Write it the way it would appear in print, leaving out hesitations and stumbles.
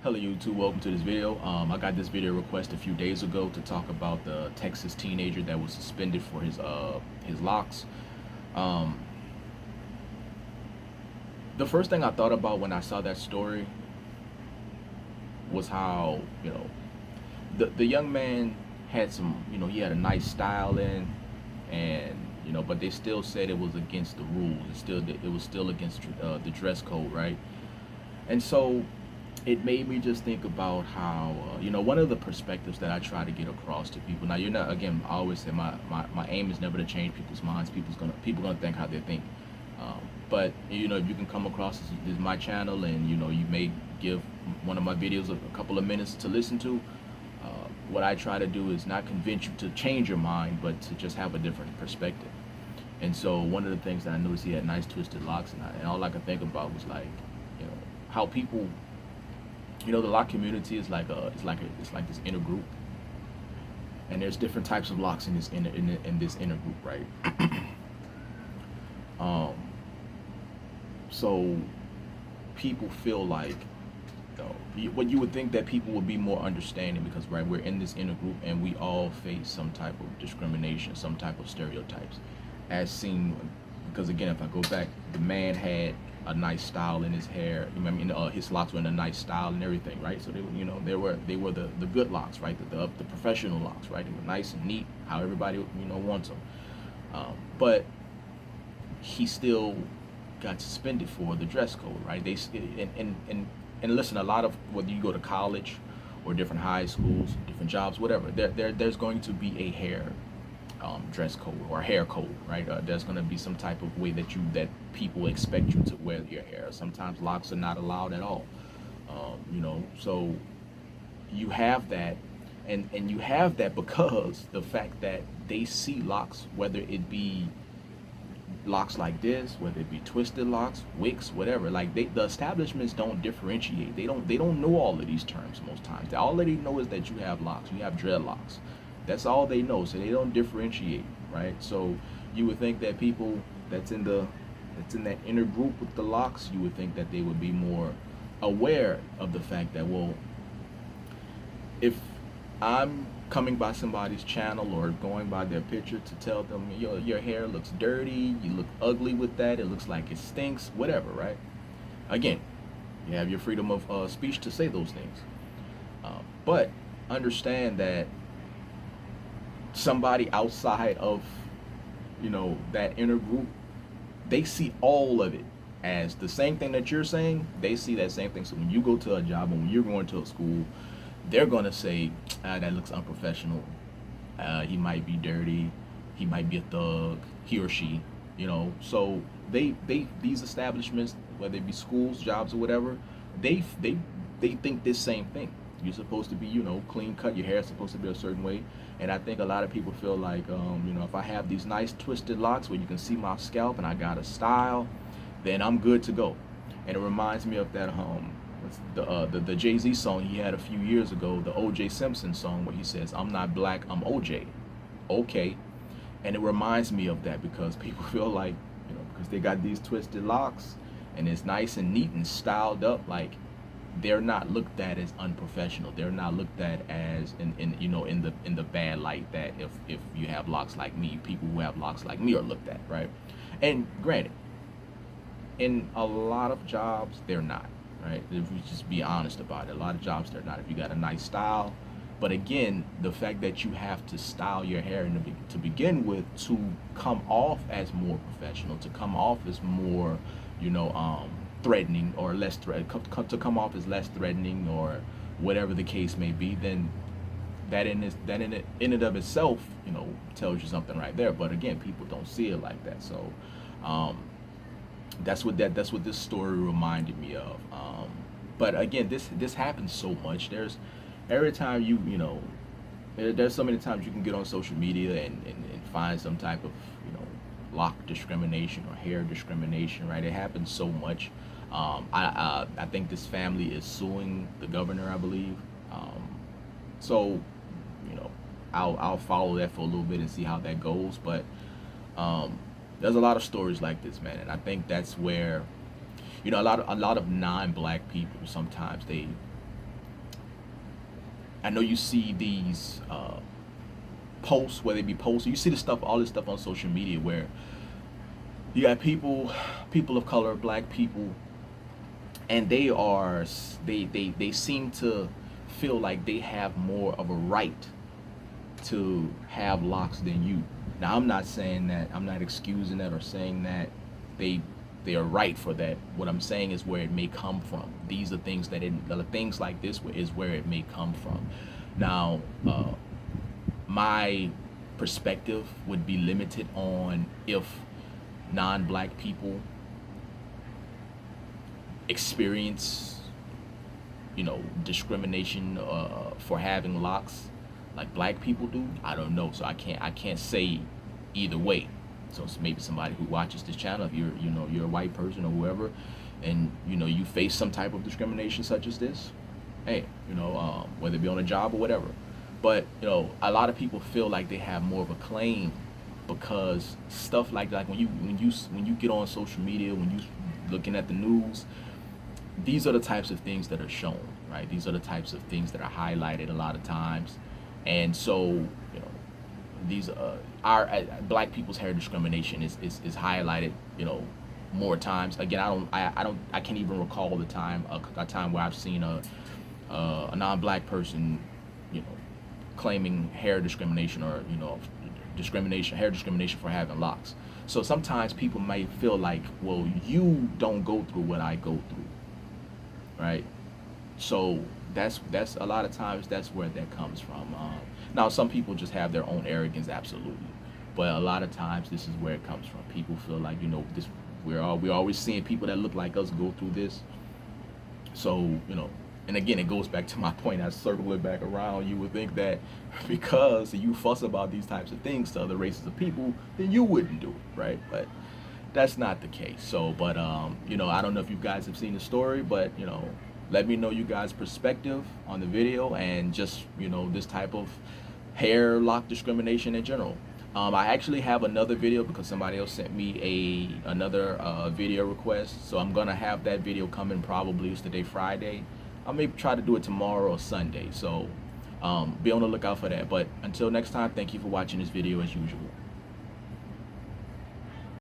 Hello YouTube, welcome to this video. I got this video request a few days ago to talk about the Texas teenager that was suspended for his locks. Um, the first thing I thought about when I saw that story was how, the young man had some, he had a nice style in, and but they still said it was against the rules. It was still against the dress code, right? And so it made me just think about how one of the perspectives that I try to get across to people. Now, you're not, again, I always say my aim is never to change people's minds. People gonna think how they think. But if you can come across this my channel, and you may give one of my videos a couple of minutes to listen to. What I try to do is not convince you to change your mind, but to just have a different perspective. And so one of the things that I noticed, he had nice twisted locks, and all I could think about was like, how people, the lock community is like it's like this inner group, and there's different types of locks in this inner group, right? um, so people feel like, what you would think that people would be more understanding, because right, we're in this inner group and we all face some type of discrimination, some type of stereotypes, as seen. Because again, if I go back, the man had a nice style in his hair. I mean, his locks were in a nice style and everything, right? So they were the good locks, right? The professional locks, right? They were nice and neat, how everybody wants them. But he still got suspended for the dress code, right? And listen, a lot of, whether you go to college or different high schools, different jobs, whatever, there's going to be a hair dress code or hair code, right? There's going to be some type of way that people expect you to wear your hair. Sometimes locks are not allowed at all. So you have that, and you have that because the fact that they see locks, whether it be locks like this, whether it be twisted locks, wicks, whatever. Like, the establishments don't differentiate. They don't know all of these terms most times. All they know is that you have locks, you have dreadlocks. That's all they know. So they don't differentiate, right? So you would think that people that's in that inner group with the locks, you would think that they would be more aware of the fact that, well, if I'm coming by somebody's channel or going by their picture to tell them, your hair looks dirty, you look ugly with that, it looks like it stinks, whatever, right? Again, you have your freedom of speech to say those things. But understand that somebody outside of, that inner group, they see all of it as the same thing that you're saying. They see that same thing. So when you go to a job, and when you're going to a school, they're gonna say, that looks unprofessional. He might be dirty. He might be a thug. He or she, So these establishments, whether it be schools, jobs, or whatever, they think this same thing. You're supposed to be, clean cut. Your hair is supposed to be a certain way. And I think a lot of people feel like, if I have these nice twisted locks where you can see my scalp and I got a style, then I'm good to go. And it reminds me of that the Jay-Z song he had a few years ago, the O.J. Simpson song, where he says, "I'm not black, I'm O.J." Okay. And it reminds me of that, because people feel like, because they got these twisted locks and it's nice and neat and styled up, like, they're not looked at as unprofessional. They're not looked at as in the bad light that if you have locks like me, people who have locks like me are looked at, right? And granted, in a lot of jobs, they're not, right? If we just be honest about it, a lot of jobs they're not. If you got a nice style, but again, the fact that you have to style your hair to begin with, to come off as more professional, to come off as more, threatening, or less to come off as less threatening, or whatever the case may be, then in and of itself, tells you something right there. But again, people don't see it like that. So um, that's what this story reminded me of. But again, this happens so much. There's every time there's so many times you can get on social media and find some type of lock discrimination or hair discrimination, right? It happens so much. I think this family is suing the governor, I believe. So you know I'll follow that for a little bit and see how that goes. But there's a lot of stories like this, man, and I think that's where a lot of non-black people sometimes I know you see these posts, whether it be posts, you see the stuff, all this stuff on social media where you got people of color, black people, and they seem to feel like they have more of a right to have locks than you. Now I'm not saying that, I'm not excusing that or saying that they they are right for that. What I'm saying is where it may come from. These are things that things like this is where it may come from. Now, my perspective would be limited on if non-black people experience, discrimination for having locks like black people do. I don't know, so I can't say either way. So maybe somebody who watches this channel, if you're a white person or whoever, and you face some type of discrimination such as this, hey, whether it be on a job or whatever. But a lot of people feel like they have more of a claim because stuff like when you get on social media, when you looking at the news, these are the types of things that are shown, right? These are the types of things that are highlighted a lot of times, and so these our black people's hair discrimination is highlighted, more times. Again, I can't even recall the time a time where I've seen a non-black person, you know, claiming hair discrimination or hair discrimination for having locks. So sometimes people might feel like, well, you don't go through what I go through, right? So that's a lot of times that's where that comes from. Now some people just have their own arrogance, absolutely, but a lot of times this is where it comes from. People feel like this. We're always seeing people that look like us go through this. So and again, it goes back to my point. I circle it back around. You would think that because you fuss about these types of things to other races of people, then you wouldn't do it, right? But that's not the case. So, but I don't know if you guys have seen the story, but let me know you guys' perspective on the video and just this type of hair lock discrimination in general. I actually have another video because somebody else sent me another video request, so I'm gonna have that video coming probably. It's today Friday. I may try to do it tomorrow or Sunday, so be on the lookout for that. But until next time, thank you for watching this video as usual.